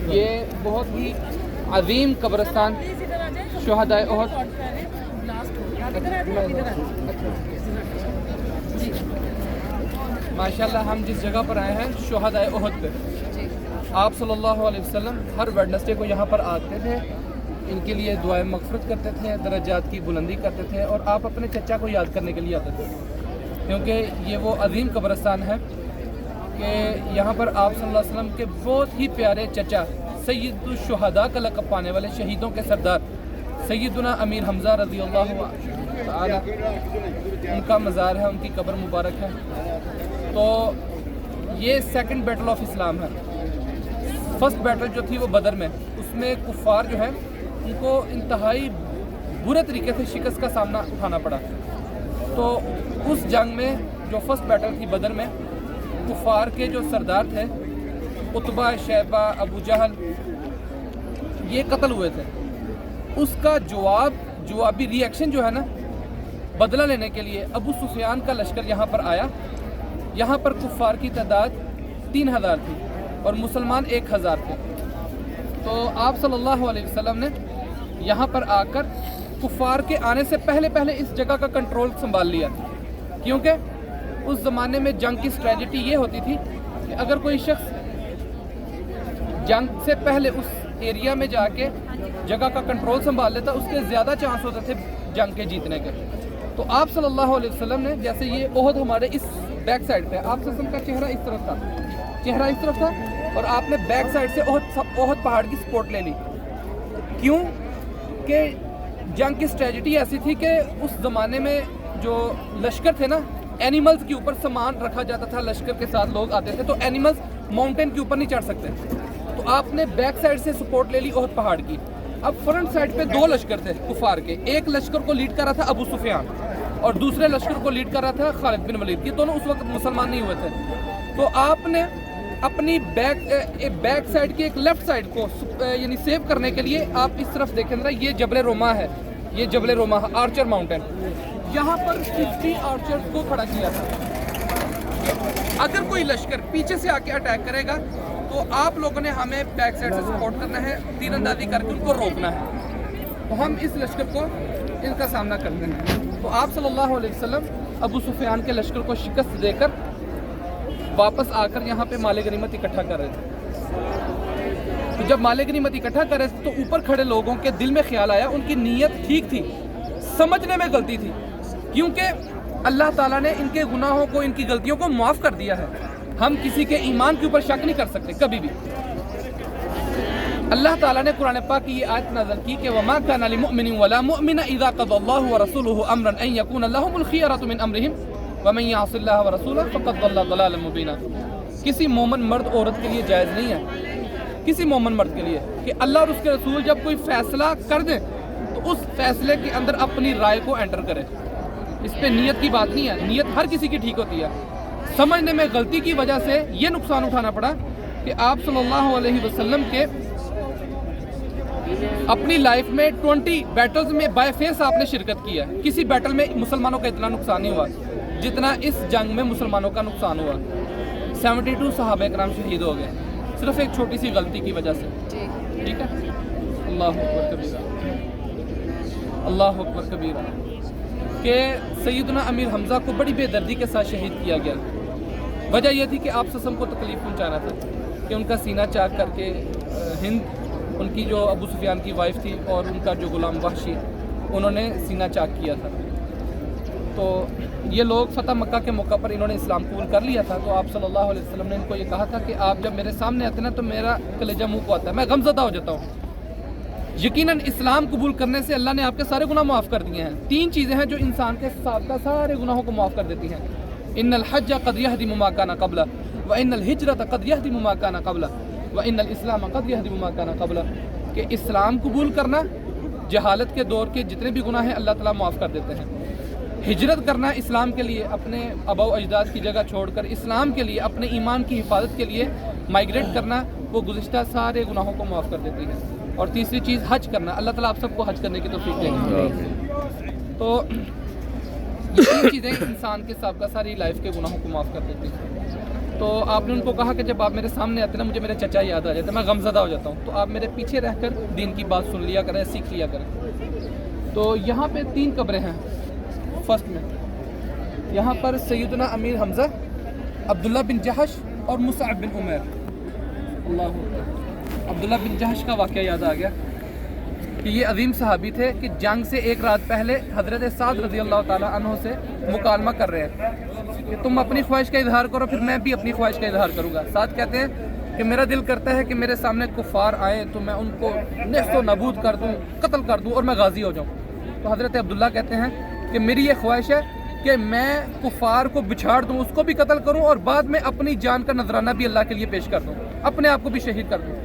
یہ بہت ہی عظیم قبرستان شہدائے احد. ماشاءاللہ ہم جس جگہ پر آئے ہیں شہدائے احد پہ. آپ صلی اللہ علیہ وسلم ہر ویڈنسڈے کو یہاں پر آتے تھے, ان کے لیے دعائیں مغفرت کرتے تھے, درجات کی بلندی کرتے تھے, اور آپ اپنے چچا کو یاد کرنے کے لیے آتے تھے, کیونکہ یہ وہ عظیم قبرستان ہے کہ یہاں پر آپ صلی اللہ علیہ وسلم کے بہت ہی پیارے چچا سید الشہداء کا لقب پانے والے شہیدوں کے سردار سیدنا امیر حمزہ رضی اللہ تعالی ان کا مزار ہے, ان کی قبر مبارک ہے. تو یہ سیکنڈ بیٹل آف اسلام ہے. فرسٹ بیٹل جو تھی وہ بدر میں, اس میں کفار جو ہے ان کو انتہائی برے طریقے سے شکست کا سامنا اٹھانا پڑا. تو اس جنگ میں جو فرسٹ بیٹل تھی بدر میں, کفار کے جو سردار تھے عتبہ, شیبہ, ابو جہل, یہ قتل ہوئے تھے. اس کا جوابی ری ایکشن جو ہے نا, بدلہ لینے کے لیے ابو سفیان کا لشکر یہاں پر آیا. یہاں پر کفار کی تعداد 3000 تھی اور مسلمان 1000 تھے. تو آپ صلی اللہ علیہ وسلم نے یہاں پر آ کر کفار کے آنے سے پہلے اس جگہ کا کنٹرول سنبھال لیا, کیونکہ اس زمانے میں جنگ کی اسٹریٹجی یہ ہوتی تھی کہ اگر کوئی شخص جنگ سے پہلے اس ایریا میں جا کے جگہ کا کنٹرول سنبھال لیتا, اس کے زیادہ چانس ہوتے تھے جنگ کے جیتنے کے. تو آپ صلی اللہ علیہ وسلم نے, جیسے یہ احد ہمارے اس بیک سائڈ پہ, آپ صلی اللہ علیہ وسلم کا چہرہ اس طرف تھا اور آپ نے بیک سائڈ سے احد پہاڑ کی سپورٹ لے لی. کیوں کہ جنگ کی اسٹریٹجی ایسی تھی کہ اس زمانے میں جو لشکر تھے نا, اینیملز کے اوپر سامان رکھا جاتا تھا, لشکر کے ساتھ لوگ آتے تھے, تو اینیملز ماؤنٹین کے اوپر نہیں چڑھ سکتے. تو آپ نے بیک سائڈ سے سپورٹ لے لی احد پہاڑ کی. اب فرنٹ سائڈ پہ 2 لشکر تھے کفار کے. ایک لشکر کو لیڈ کر رہا تھا ابو سفیان اور دوسرے لشکر کو لیڈ کر رہا تھا خالد بن ولید. یہ دونوں اس وقت مسلمان نہیں ہوئے تھے. تو آپ نے اپنی بیک سائڈ کی ایک لیفٹ سائڈ کو یعنی سیو کرنے کے لیے آپ اس طرف دیکھیں ذرا, یہ جبل روما ہے, یہ جبل روما آرچر ماؤنٹین, یہاں پر 50 آرچر کو کھڑا کیا تھا. اگر کوئی لشکر پیچھے سے آ کے اٹیک کرے گا تو آپ لوگوں نے ہمیں بیک سائڈ سے سپورٹ کرنا ہے, تیر اندازی کر کے ان کو روکنا ہے. تو ہم اس لشکر کو ان کا سامنا کرتے ہیں. تو آپ صلی اللہ علیہ وسلم ابو سفیان کے لشکر کو شکست دے کر واپس آ کر یہاں پہ مال غنیمت اکٹھا کر رہے تھے. تو جب مال غنیمت اکٹھا کر رہے تھے تو اوپر کھڑے لوگوں کے دل میں خیال آیا, ان کی نیت ٹھیک تھی, سمجھنے میں غلطی تھی, کیونکہ اللہ تعالیٰ نے ان کے گناہوں کو, ان کی غلطیوں کو معاف کر دیا ہے. ہم کسی کے ایمان کے اوپر شک نہیں کر سکتے کبھی بھی. اللہ تعالیٰ نے قرآن پاک کی یہ آیت نازل کی کہ وَمَا كَانَ لِمُؤْمِنٍ وَلَا مُؤْمِنَةٍ إِذَا قَضَى اللَّهُ وَرَسُولُهُ أَمْرًا أَن يَكُونَ لَهُمُ الْخِيَرَةُ مِنْ أَمْرِهِمْ وَمَن يَعْصِ اللَّهَ وَرَسُولَهُ فَقَدْ ضَلَّ ضَلَالًا مُبِينًا. کسی مومن مرد عورت کے لیے جائز نہیں ہے, کسی مومن مرد کے لیے, کہ اللہ اور اس کے رسول جب کوئی فیصلہ کر دیں تو اس فیصلے کے اندر اپنی رائے کو انٹر کرے. اس پہ نیت کی بات نہیں ہے, نیت ہر کسی کی ٹھیک ہوتی ہے. سمجھنے میں غلطی کی وجہ سے یہ نقصان اٹھانا پڑا کہ آپ صلی اللہ علیہ وسلم کے اپنی لائف میں 20 بیٹلز میں بائی فیس آپ نے شرکت کی ہے. کسی بیٹل میں مسلمانوں کا اتنا نقصان نہیں ہوا جتنا اس جنگ میں مسلمانوں کا نقصان ہوا. 72 صحابہ کرام شہید ہو گئے صرف ایک چھوٹی سی غلطی کی وجہ سے. ٹھیک ہے, اللہ اکبر کبیرہ, اللہ اکبر کبیرہ. کہ سیدنا امیر حمزہ کو بڑی بے دردی کے ساتھ شہید کیا گیا. وجہ یہ تھی کہ آپ سسم کو تکلیف پہنچانا تھا, کہ ان کا سینہ چاک کر کے ہند, ان کی جو ابو سفیان کی وائف تھی, اور ان کا جو غلام وحشی, انہوں نے سینہ چاک کیا تھا. تو یہ لوگ فتح مکہ کے موقع پر انہوں نے اسلام قبول کر لیا تھا. تو آپ صلی اللہ علیہ وسلم نے ان کو یہ کہا تھا کہ آپ جب میرے سامنے آتے ہیں نا تو میرا کلیجہ منہ کو آتا ہے, میں غمزدہ ہو جاتا ہوں. یقیناً اسلام قبول کرنے سے اللہ نے آپ کے سارے گناہ معاف کر دیے ہیں. 3 چیزیں ہیں جو انسان کے سابقہ سارے گناہوں کو معاف کر دیتی ہیں. ان الحج قد يهدم ما كان قبله وان الهجرة قد يهدم ما كان قبله وان الاسلام قد يهدم ما كان قبله. کہ اسلام قبول کرنا, جہالت کے دور کے جتنے بھی گناہ ہیں اللہ تعالیٰ معاف کر دیتے ہیں. ہجرت کرنا اسلام کے لیے, اپنے آبا و اجداد کی جگہ چھوڑ کر اسلام کے لیے, اپنے ایمان کی حفاظت کے لیے مائیگریٹ کرنا, وہ گزشتہ سارے گناہوں کو معاف کر دیتی ہے. اور تیسری چیز حج کرنا, اللہ تعالیٰ آپ سب کو حج کرنے کی توفیق دے. تو یہ 3 چیزیں انسان کے سابقہ ساری لائف کے گناہوں کو معاف کر دیتی ہیں. تو آپ نے ان کو کہا کہ جب آپ میرے سامنے آتے نا مجھے میرے چچا یاد آ جاتے ہیں، میں غمزدہ ہو جاتا ہوں، تو آپ میرے پیچھے رہ کر دین کی بات سن لیا کریں، سیکھ لیا کریں۔ تو یہاں پہ 3 قبریں ہیں۔ فرسٹ میں یہاں پر سیدنا امیر حمزہ، عبداللہ بن جہش اور مصعب بن عمیر۔ اللہ اکبر۔ عبداللہ بن جہش کا واقعہ یاد آ گیا کہ یہ عظیم صحابی تھے کہ جنگ سے ایک رات پہلے حضرت سعد رضی اللہ تعالیٰ عنہ سے مکالمہ کر رہے ہیں کہ تم اپنی خواہش کا اظہار کرو، پھر میں بھی اپنی خواہش کا اظہار کروں گا۔ سعد کہتے ہیں کہ میرا دل کرتا ہے کہ میرے سامنے کفار آئیں تو میں ان کو نیست و نابود کر دوں، قتل کر دوں اور میں غازی ہو جاؤں۔ تو حضرت عبداللہ کہتے ہیں کہ میری یہ خواہش ہے کہ میں کفار کو بچھاڑ دوں، اس کو بھی قتل کروں اور بعد میں اپنی جان کا نذرانہ بھی اللہ کے لیے پیش کر دوں، اپنے آپ کو بھی شہید کر دوں۔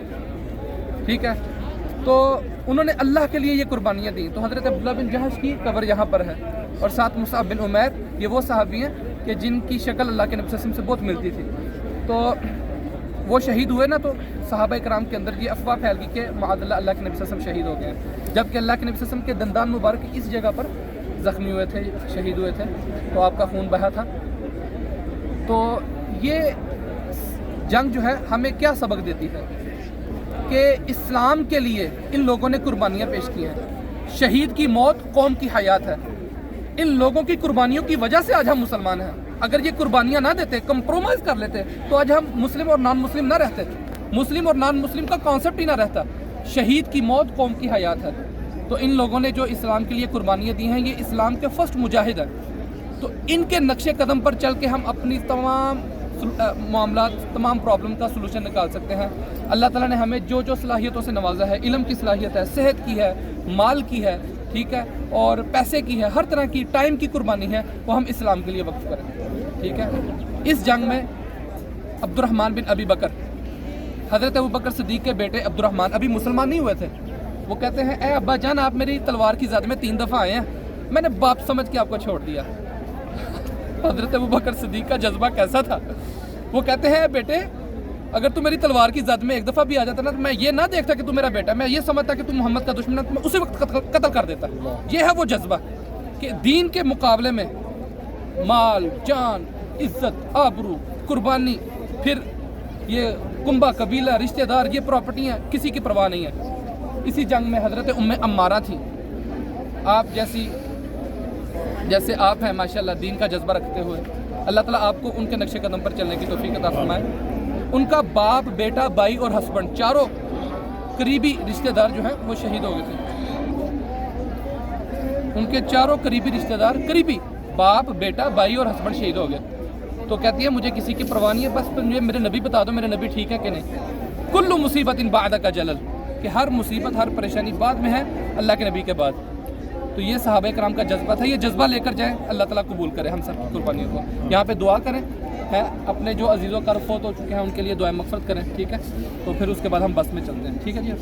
ٹھیک ہے، تو انہوں نے اللہ کے لیے یہ قربانیاں دیں۔ تو حضرت عبداللہ بن جہش کی قبر یہاں پر ہے، اور ساتھ مصعب بن عمیر، یہ وہ صحابی ہیں کہ جن کی شکل اللہ کے نبی صلی اللہ علیہ وسلم سے بہت ملتی تھی۔ تو وہ شہید ہوئے نا، تو صحابہ کرام کے اندر یہ افواہ پھیل گئی کہ معاذ اللہ اللہ کے نبی صلی اللہ علیہ وسلم شہید ہو گئے ہیں، جبکہ اللہ کے نبی صلی اللہ علیہ وسلم کے دندان مبارک اس جگہ پر زخمی ہوئے تھے، شہید ہوئے تھے، تو آپ کا خون بہا تھا۔ تو یہ جنگ جو ہے ہمیں کیا سبق دیتی ہے کہ اسلام کے لیے ان لوگوں نے قربانیاں پیش کی ہیں۔ شہید کی موت قوم کی حیات ہے۔ ان لوگوں کی قربانیوں کی وجہ سے آج ہم مسلمان ہیں۔ اگر یہ قربانیاں نہ دیتے، کمپرومائز کر لیتے، تو آج ہم مسلم اور نان مسلم نہ رہتے، مسلم اور نان مسلم کا کانسیپٹ ہی نہ رہتا۔ شہید کی موت قوم کی حیات ہے۔ تو ان لوگوں نے جو اسلام کے لیے قربانیاں دی ہیں، یہ اسلام کے فرسٹ مجاہد ہیں۔ تو ان کے نقش قدم پر چل کے ہم اپنی تمام معاملات، تمام پرابلم کا سلوشن نکال سکتے ہیں۔ اللہ تعالیٰ نے ہمیں جو جو صلاحیتوں سے نوازا ہے، علم کی صلاحیت ہے، صحت کی ہے، مال کی ہے، ٹھیک ہے، اور پیسے کی ہے، ہر طرح کی ٹائم کی قربانی ہے، وہ ہم اسلام کے لیے وقف کریں۔ ٹھیک ہے، اس جنگ میں عبد الرحمن بن ابی بکر، حضرت ابو بکر صدیق کے بیٹے عبد الرحمن ابھی مسلمان نہیں ہوئے تھے، وہ کہتے ہیں اے ابا جان، آپ میری تلوار کی زد میں 3 دفعہ آئے ہیں، میں نے باپ سمجھ کے آپ کو چھوڑ دیا۔ حضرت ابو بکر صدیق کا جذبہ کیسا تھا؟ وہ کہتے ہیں بیٹے، اگر تو میری تلوار کی زد میں 1 دفعہ بھی آ جاتا نا، تو میں یہ نہ دیکھتا کہ تو میرا بیٹا، میں یہ سمجھتا کہ تو محمد کا دشمن ہے، تو میں اسی وقت قتل کر دیتا۔ یہ ہے وہ جذبہ کہ دین کے مقابلے میں مال، جان، عزت، آبرو، قربانی، پھر یہ کنبہ قبیلہ، رشتہ دار، یہ پراپرٹیاں کسی کی پرواہ نہیں ہے۔ اسی جنگ میں حضرت عمارہ تھی، آپ جیسے آپ ہیں ماشاءاللہ دین کا جذبہ رکھتے ہوئے، اللہ تعالیٰ آپ کو ان کے نقش قدم پر چلنے کی توفیق عطا فرمائے۔ ان کا باپ، بیٹا، بھائی اور ہسبینڈ، چاروں قریبی رشتہ دار جو ہیں وہ شہید ہو گئے تھے۔ ان کے چاروں قریبی رشتہ دار، قریبی باپ، بیٹا، بھائی اور ہسبینڈ شہید ہو گئے۔ تو کہتی ہے مجھے کسی کی پرواہ نہیں ہے، بس مجھے میرے نبی بتا دو میرے نبی ٹھیک ہے کہ نہیں۔ کل مصیبت بعد کا جلل، کہ ہر مصیبت، ہر پریشانی بعد میں ہے اللہ کے نبی کے بعد۔ تو یہ صحابہ کرام کا جذبہ تھا، یہ جذبہ لے کر جائیں، اللہ تعالیٰ قبول کرے ہم سب کی قربانیوں کو۔ یہاں پہ دعا کریں، ہے اپنے جو عزیز و کر فوت ہو چکے ہیں ان کے لیے دعائیں مغفرت کریں، ٹھیک ہے، تو پھر اس کے بعد ہم بس میں چلتے ہیں، ٹھیک ہے جی۔